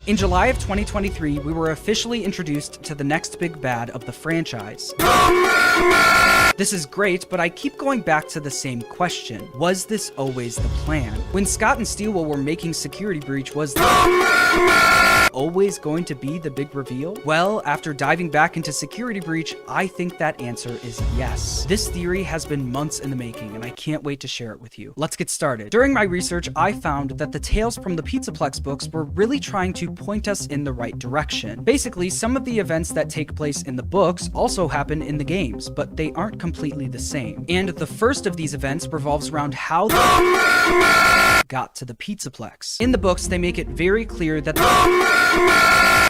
In July of 2023, we were officially introduced to the next big bad of the franchise. This is great, but I keep going back to the same question. Was this always the plan? When Scott and Steelwool were making Security Breach, was always going to be the big reveal? Well, after diving back into Security Breach, I think that answer is yes. This theory has been months in the making, and I can't wait to share it with you. Let's get started. During my research, I found that the tales from the Pizzaplex books were really trying to point us in the right direction. Basically, some of the events that take place in the books also happen in the games, but they aren't completely the same. And the first of these events revolves around how got to the Pizzaplex. In the books, they make it very clear that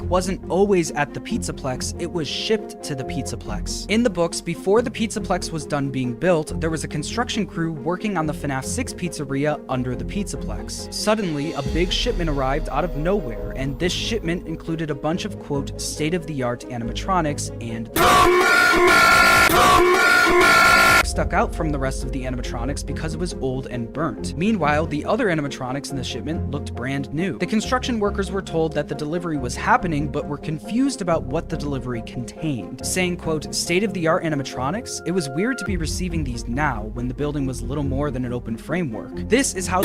wasn't always at the Pizzaplex, it was shipped to the Pizzaplex. In the books, before the Pizzaplex was done being built, there was a construction crew working on the FNAF 6 pizzeria under the Pizzaplex. Suddenly, a big shipment arrived out of nowhere, and this shipment included a bunch of, quote, state-of-the-art animatronics and stuck out from the rest of the animatronics because it was old and burnt. Meanwhile, the other animatronics in the shipment looked brand new. The construction workers were told that the delivery was happening, but were confused about what the delivery contained. Saying, quote, state-of-the-art animatronics? It was weird to be receiving these now, when the building was little more than an open framework. This is how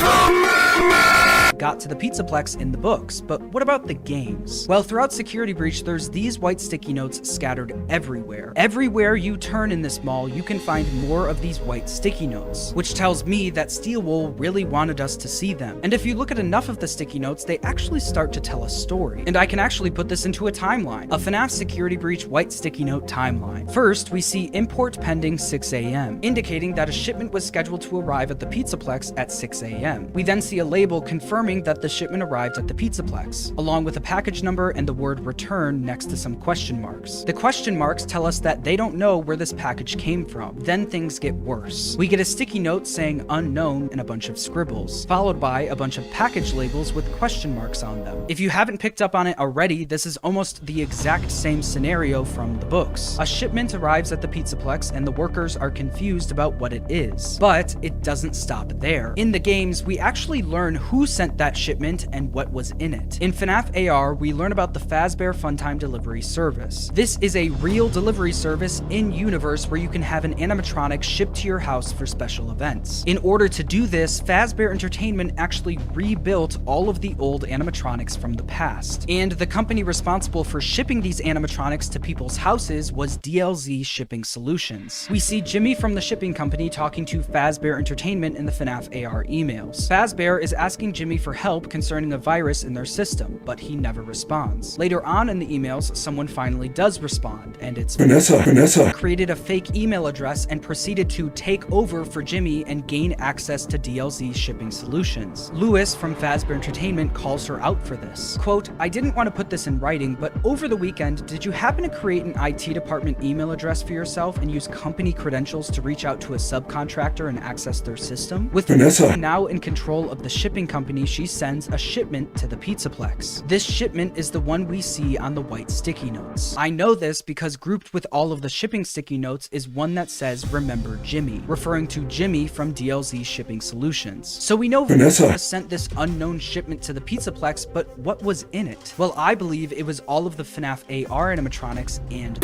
got to the Pizzaplex in the books, but what about the games? Well, throughout Security Breach, there's these white sticky notes scattered everywhere. Everywhere you turn in this mall, you can find more of these white sticky notes, which tells me that Steelwool really wanted us to see them. And if you look at enough of the sticky notes, they actually start to tell a story. And I can actually put this into a timeline, a FNAF Security Breach white sticky note timeline. First, we see import pending 6 a.m., indicating that a shipment was scheduled to arrive at the Pizzaplex at 6 a.m. We then see a label confirming that the shipment arrived at the Pizzaplex, along with a package number and the word return next to some question marks. The question marks tell us that they don't know where this package came from. Then things get worse. We get a sticky note saying unknown and a bunch of scribbles, followed by a bunch of package labels with question marks on them. If you haven't picked up on it already, this is almost the exact same scenario from the books. A shipment arrives at the Pizzaplex and the workers are confused about what it is. But it doesn't stop there. In the games, we actually learn who sent that shipment and what was in it. In FNAF AR, we learn about the Fazbear Funtime Delivery Service. This is a real delivery service in-universe where you can have an animatronic shipped to your house for special events. In order to do this, Fazbear Entertainment actually rebuilt all of the old animatronics from the past. And the company responsible for shipping these animatronics to people's houses was DLZ Shipping Solutions. We see Jimmy from the shipping company talking to Fazbear Entertainment in the FNAF AR emails. Fazbear is asking Jimmy for help concerning a virus in their system, but he never responds. Later on in the emails, someone finally does respond, and it's Vanessa created a fake email address and proceeded to take over for Jimmy and gain access to DLZ Shipping Solutions. Lewis from Fazbear Entertainment calls her out for this. Quote, I didn't want to put this in writing, but over the weekend, did you happen to create an IT department email address for yourself and use company credentials to reach out to a subcontractor and access their system? With Vanessa now in control of the shipping company, she sends a shipment to the Pizzaplex. This shipment is the one we see on the white sticky notes. I know this because grouped with all of the shipping sticky notes is one that says remember Jimmy, referring to Jimmy from DLZ Shipping Solutions. So we know Vanessa sent this unknown shipment to the Pizzaplex, but what was in it? Well, I believe it was all of the FNAF AR animatronics and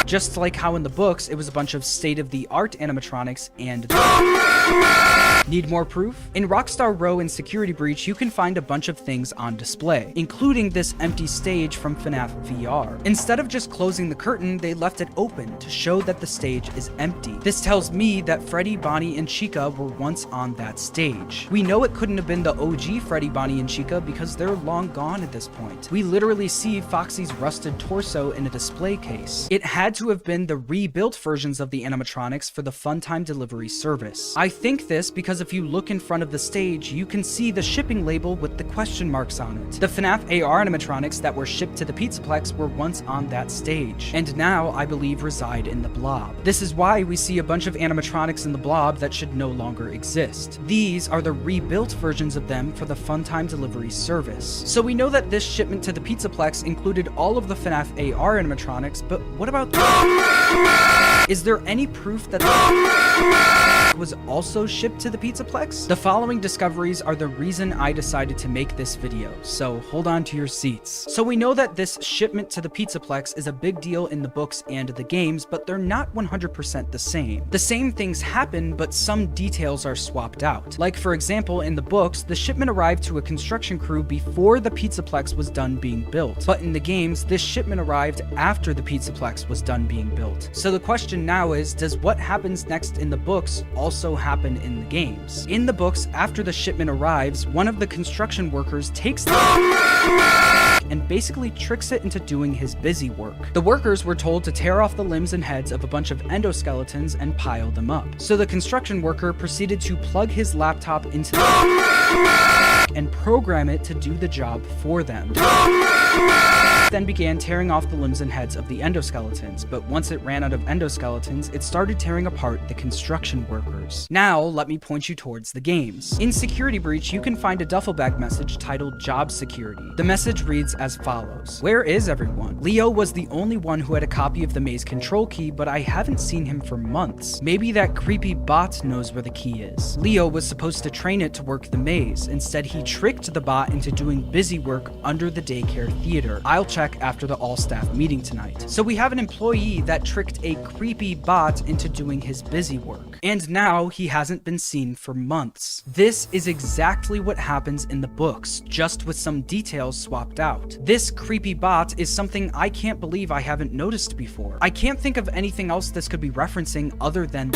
just like how in the books, it was a bunch of state-of-the-art animatronics and need more proof? In Rockstar Row in Security Breach, you can find a bunch of things on display, including this empty stage from FNAF VR. Instead of just closing the curtain, they left it open to show that the stage is empty. This tells me that Freddy, Bonnie, and Chica were once on that stage. We know it couldn't have been the OG Freddy, Bonnie, and Chica because they're long gone at this point. We literally see Foxy's rusted torso in a display case. It had to have been the rebuilt versions of the animatronics for the Funtime Delivery Service. I think this because if you look in front of the stage, you can see the shipping label with the question marks on it. The FNAF AR animatronics that were shipped to the Pizzaplex were once on that stage, and now I believe reside in the Blob. This is why we see a bunch of animatronics in the Blob that should no longer exist. These are the rebuilt versions of them for the Funtime Delivery Service. So we know that this shipment to the Pizzaplex included all of the FNAF AR animatronics, but what about is there any proof that was also shipped to the Pizzaplex? The following discoveries are the reason I decided to make this video, so hold on to your seats. So we know that this shipment to the Pizzaplex is a big deal in the books and the games, but they're not 100% the same. The same things happen, but some details are swapped out. Like for example, in the books, the shipment arrived to a construction crew before the Pizzaplex was done being built. But in the games, this shipment arrived after the Pizzaplex was done being built. So the question now is, does what happens next in the books also happen in the games? In the books, after the shipment arrives, one of the construction workers takes the and basically tricks it into doing his busy work. The workers were told to tear off the limbs and heads of a bunch of endoskeletons and pile them up. So the construction worker proceeded to plug his laptop into and program it to do the job for them. Then began tearing off the limbs and heads of the endoskeletons, but once it ran out of endoskeletons, it started tearing apart the construction workers. Now, let me point you towards the games. In Security Breach, you can find a duffel bag message titled Job Security. The message reads as follows: "Where is everyone? Leo was the only one who had a copy of the maze control key, but I haven't seen him for months. Maybe that creepy bot knows where the key is. Leo was supposed to train it to work the maze. Instead, he tricked the bot into doing busy work under the daycare theater. I'll check after the all-staff meeting tonight." So we have an employee that tricked a creepy bot into doing his busy work. And now he hasn't been seen for months. This is exactly what happens in the books, just with some details swapped out. This creepy bot is something I can't believe I haven't noticed before. I can't think of anything else this could be referencing other than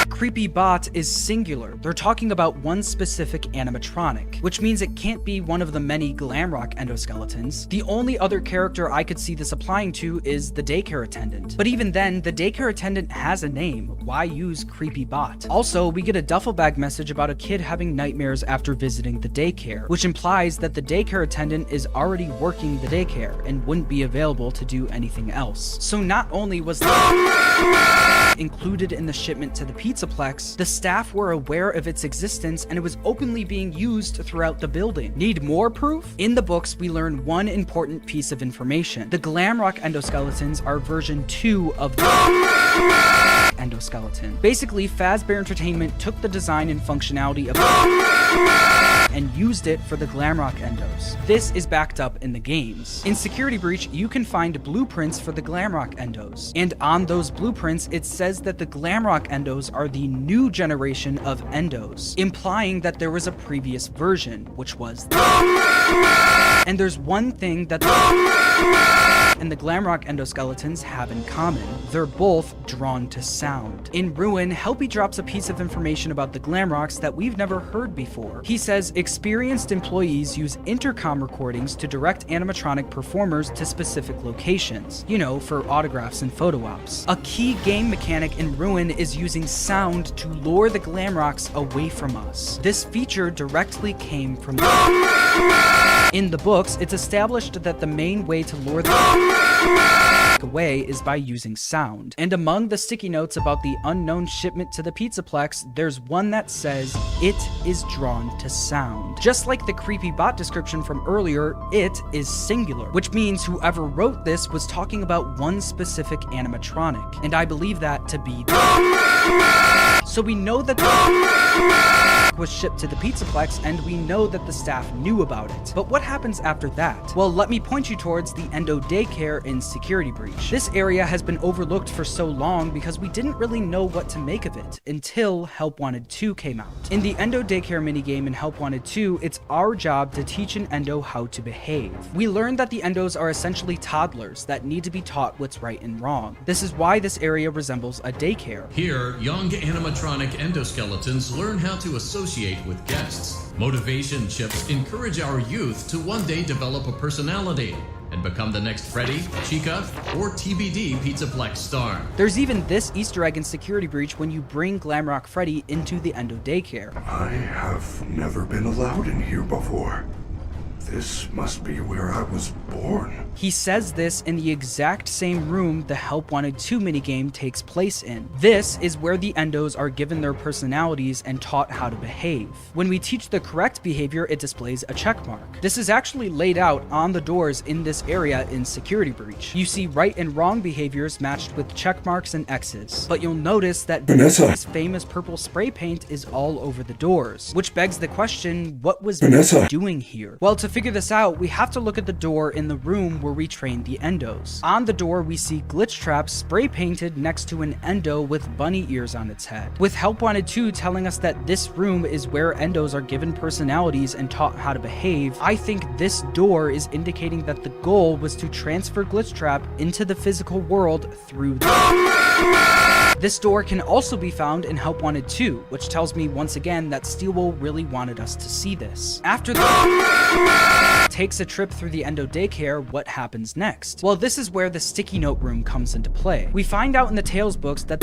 creepy bot is singular. They're talking about one specific animatronic, which means it can't be one of the many Glamrock endoskeletons. The only other character I could see this applying to is the daycare attendant. But even then, the daycare attendant has a name. Why use creepy bot? Also, we get a duffel bag message about a kid having nightmares after visiting the daycare, which implies that the daycare attendant is already working the daycare and wouldn't be available to do anything else. So not only was included in the shipment to the Pizzaplex, the staff were aware of its existence and it was openly being used throughout the building. Need more proof? In the books, we learn one important piece of information. The Glamrock endoskeletons are version 2 of the endoskeleton. Basically, Fazbear Entertainment took the design and functionality of and used it for the Glamrock endos. This is backed up in the games. In Security Breach, you can find blueprints for the Glamrock endos. And on those blueprints, it says that the Glamrock endos are the new generation of endos, implying that there was a previous version, which was and there's one thing that and the Glamrock endoskeletons have in common. They're both drawn to sound. In Ruin, Helpy drops a piece of information about the Glamrocks that we've never heard before. He says experienced employees use intercom recordings to direct animatronic performers to specific locations, you know, for autographs and photo ops. A key game mechanic in Ruin is using sound to lure the Glamrocks away from us. This feature directly came from in the books, it's established that the main way to lure the away is by using sound. And among the sticky notes about the unknown shipment to the Pizzaplex, there's one that says, "It is drawn to sound." Just like the creepy bot description from earlier, it is singular, which means whoever wrote this was talking about one specific animatronic. And I believe that to be so we know that was shipped to the Pizzaplex, and we know that the staff knew about it. But what happens after that? Well, let me point you towards the Endo Daycare in Security Breach. This area has been overlooked for so long because we didn't really know what to make of it until Help Wanted 2 came out. In the Endo Daycare minigame in Help Wanted 2, it's our job to teach an Endo how to behave. We learned that the Endos are essentially toddlers that need to be taught what's right and wrong. This is why this area resembles a daycare. Here, young animatronic endoskeletons learn how to associate with guests. Motivation chips encourage our youth to one day develop a personality and become the next Freddy, Chica, or TBD Pizzaplex star. There's even this Easter egg in Security Breach when you bring Glamrock Freddy into the Endo Daycare. I have never been allowed in here before. This must be where I was born. He says this in the exact same room the Help Wanted 2 minigame takes place in. This is where the endos are given their personalities and taught how to behave. When we teach the correct behavior, it displays a check mark. This is actually laid out on the doors in this area in Security Breach. You see right and wrong behaviors matched with check marks and X's. But you'll notice that Vanessa's famous purple spray paint is all over the doors, which begs the question, what was Vanessa doing here? Well, to figure this out, we have to look at the door in the room where we train the endos. On the door, we see Glitchtrap spray painted next to an endo with bunny ears on its head. With Help Wanted 2 telling us that this room is where endos are given personalities and taught how to behave, I think this door is indicating that the goal was to transfer Glitchtrap into the physical world through This door can also be found in Help Wanted 2, which tells me once again that Steelwool really wanted us to see this. After takes a trip through the endo daycare, what happens next? Well, this is where the sticky note room comes into play. We find out in the Tales books that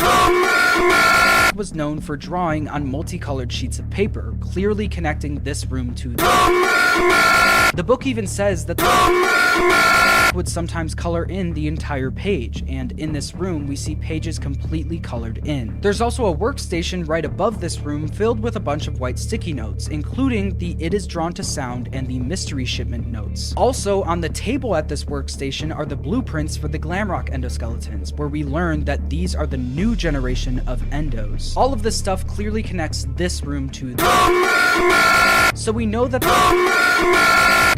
was known for drawing on multicolored sheets of paper, clearly connecting this room to the book even says that would sometimes color in the entire page, and in this room we see pages completely colored in. There's also a workstation right above this room filled with a bunch of white sticky notes, including the It Is Drawn to Sound and the Mystery Shipment notes. Also on the table at this workstation are the blueprints for the Glamrock endoskeletons, where we learn that these are the new generation of endos. All of this stuff clearly connects this room to so we know that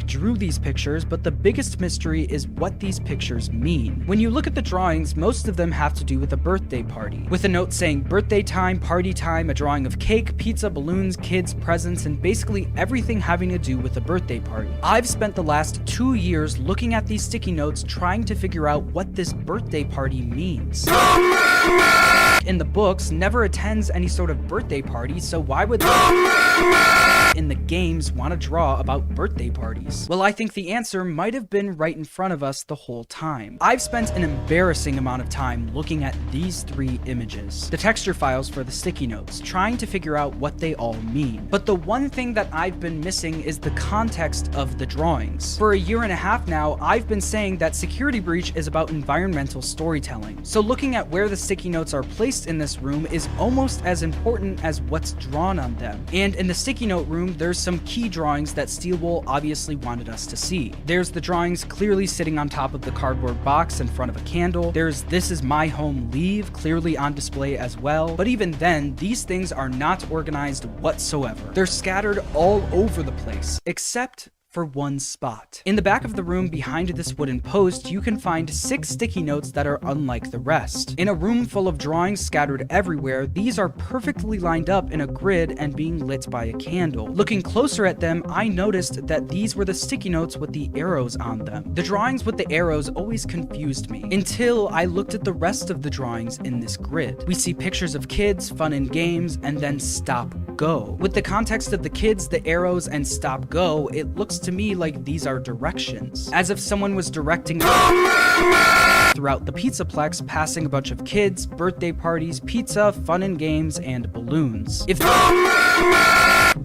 drew these pictures, but the biggest mystery is what these pictures mean. When you look at the drawings, most of them have to do with a birthday party, with a note saying birthday time, party time, a drawing of cake, pizza, balloons, kids, presents, and basically everything having to do with a birthday party. I've spent the last 2 years looking at these sticky notes trying to figure out what this birthday party means. In the books, never attends any sort of birthday party, so why would in the games want to draw about birthday parties? Well, I think the answer might have been right in front of us the whole time. I've spent an embarrassing amount of time looking at these 3 images, the texture files for the sticky notes, trying to figure out what they all mean. But the one thing that I've been missing is the context of the drawings. For a year and a half now, I've been saying that Security Breach is about environmental storytelling. So looking at where the sticky notes are placed in this room is almost as important as what's drawn on them. And in the sticky note room, there's some key drawings that Steelwool obviously wanted us to see. There's the drawings clearly sitting on top of the cardboard box in front of a candle. There's This Is My Home Leave clearly on display as well. But even then, these things are not organized whatsoever. They're scattered all over the place, except for one spot. In the back of the room behind this wooden post, you can find 6 sticky notes that are unlike the rest. In a room full of drawings scattered everywhere, these are perfectly lined up in a grid and being lit by a candle. Looking closer at them, I noticed that these were the sticky notes with the arrows on them. The drawings with the arrows always confused me, until I looked at the rest of the drawings in this grid. We see pictures of kids, fun and games, and then stop, go. With the context of the kids, the arrows, and stop, go, it looks to me like these are directions, as if someone was directing throughout the Pizzaplex, passing a bunch of kids, birthday parties, pizza, fun and games, and balloons. If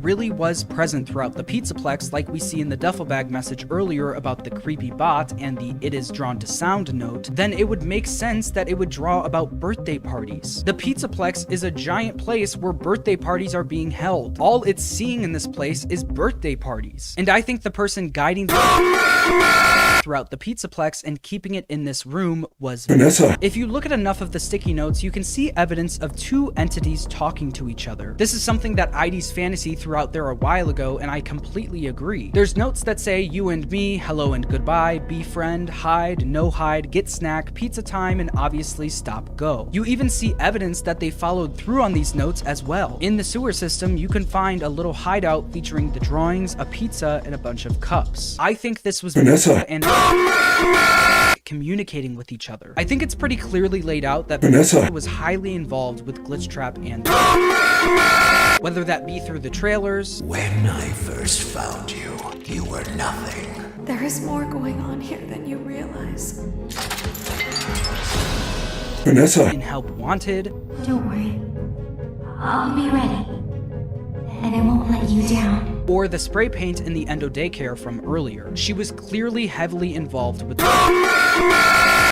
really was present throughout the Pizzaplex, like we see in the duffel bag message earlier about the creepy bot and the It Is Drawn to Sound note, then it would make sense that it would draw about birthday parties. The Pizzaplex is a giant place where birthday parties are being held. All it's seeing in this place is birthday parties. And I think the person guiding throughout the Pizzaplex and keeping it in this room was Vanessa. If you look at enough of the sticky notes, you can see evidence of 2 entities talking to each other. This is something that ID's Fantasy threw out there a while ago, and I completely agree. There's notes that say you and me, hello and goodbye, befriend, hide, no hide, get snack, pizza time, and obviously stop, go. You even see evidence that they followed through on these notes as well. In the sewer system, you can find a little hideout featuring the drawings, a pizza, and a bunch of cups. I think this was Vanessa and communicating with each other. I think it's pretty clearly laid out that Vanessa was highly involved with Glitchtrap and whether that be through the trailers. When I first found you, you were nothing. There is more going on here than you realize. Vanessa in Help Wanted. Don't worry. I'll be ready. And I won't let you down. or the spray paint in the Endo daycare from earlier. She was clearly heavily involved with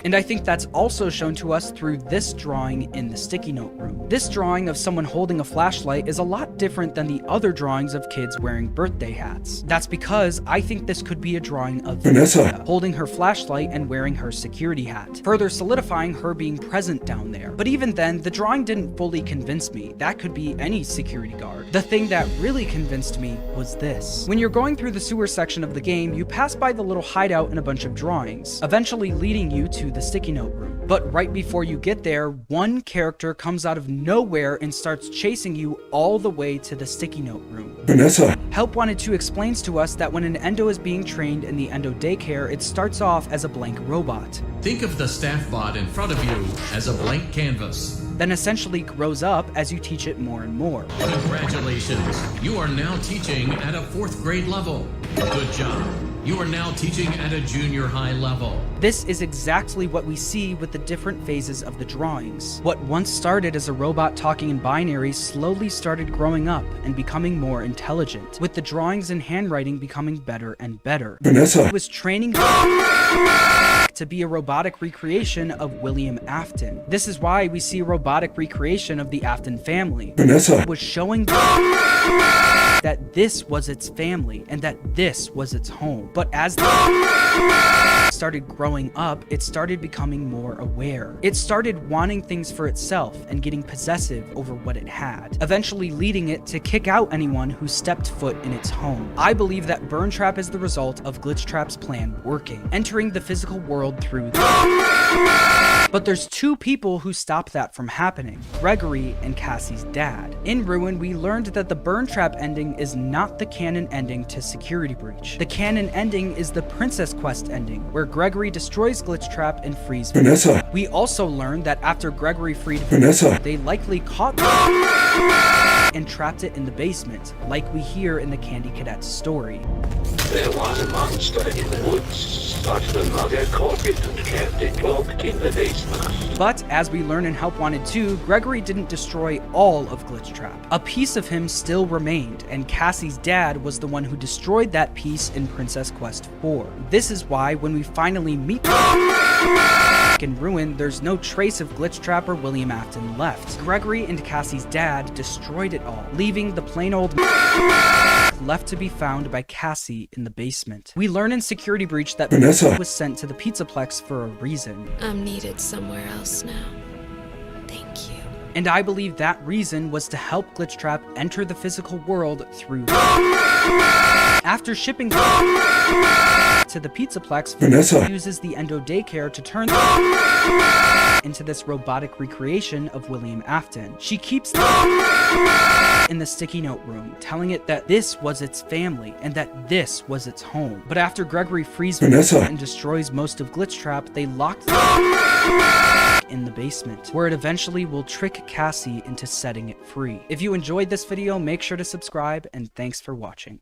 and I think that's also shown to us through this drawing in the sticky note room. This drawing of someone holding a flashlight is a lot different than the other drawings of kids wearing birthday hats. That's because I think this could be a drawing of Vanessa holding her flashlight and wearing her security hat, further solidifying her being present down there. But even then, the drawing didn't fully convince me. That could be any security guard. The thing that really convinced me was this. When you're going through the sewer section of the game, you pass by the little hideout and a bunch of drawings, eventually leading you to the sticky note room. But right before you get there, one character comes out of nowhere and starts chasing you all the way to the sticky note room. Vanessa. Help Wanted 2 explains to us that when an Endo is being trained in the Endo daycare, it starts off as a blank robot. Think of the staff bot in front of you as a blank canvas. Then essentially grows up as you teach it more and more. Congratulations, you are now teaching at a 4th grade level. Good job. You are now teaching at a junior high level. This is exactly what we see with the different phases of the drawings. What once started as a robot talking in binary slowly started growing up and becoming more intelligent, with the drawings and handwriting becoming better and better. Vanessa. It was training to be a robotic recreation of William Afton. This is why we see a robotic recreation of the Afton family. Vanessa. It was showing that this was its family and that this was its home. But as started growing up, it started becoming more aware. It started wanting things for itself and getting possessive over what it had, eventually leading it to kick out anyone who stepped foot in its home. I believe that Burn Trap is the result of Glitchtrap's plan working, entering the physical world through But there's two people who stop that from happening, Gregory and Cassie's dad. In Ruin, we learned that the Burn Trap ending is not the canon ending to Security Breach. The canon ending is the Princess Quest ending, where Gregory destroys Glitchtrap and frees Vanessa. We also learned that after Gregory freed Vanessa. they likely caught and trapped it in the basement, like we hear in the Candy Cadet's story. There was a monster in the woods, but the mother caught it and kept it locked in the basement. But as we learn in Help Wanted 2, Gregory didn't destroy all of Glitchtrap. A piece of him still remained, and Cassie's dad was the one who destroyed that piece in Princess Quest 4. This is why when we finally meet in Ruin, there's no trace of Glitchtrap or William Afton left. Gregory and Cassie's dad destroyed it all, leaving the plain old left to be found by Cassie in the basement. We learn in Security Breach that Vanessa was sent to the Pizzaplex for a reason. I'm needed somewhere else now. Thank you. And I believe that reason was to help Glitchtrap enter the physical world through after shipping to the Pizzaplex, Vanessa uses the Endo daycare to turn into this robotic recreation of William Afton. She keeps in the sticky note room, telling it that this was its family and that this was its home. But after Gregory frees Vanessa and destroys most of Glitchtrap, they lock in the basement, where it eventually will trick Cassie into setting it free. If you enjoyed this video, make sure to subscribe, and thanks for watching.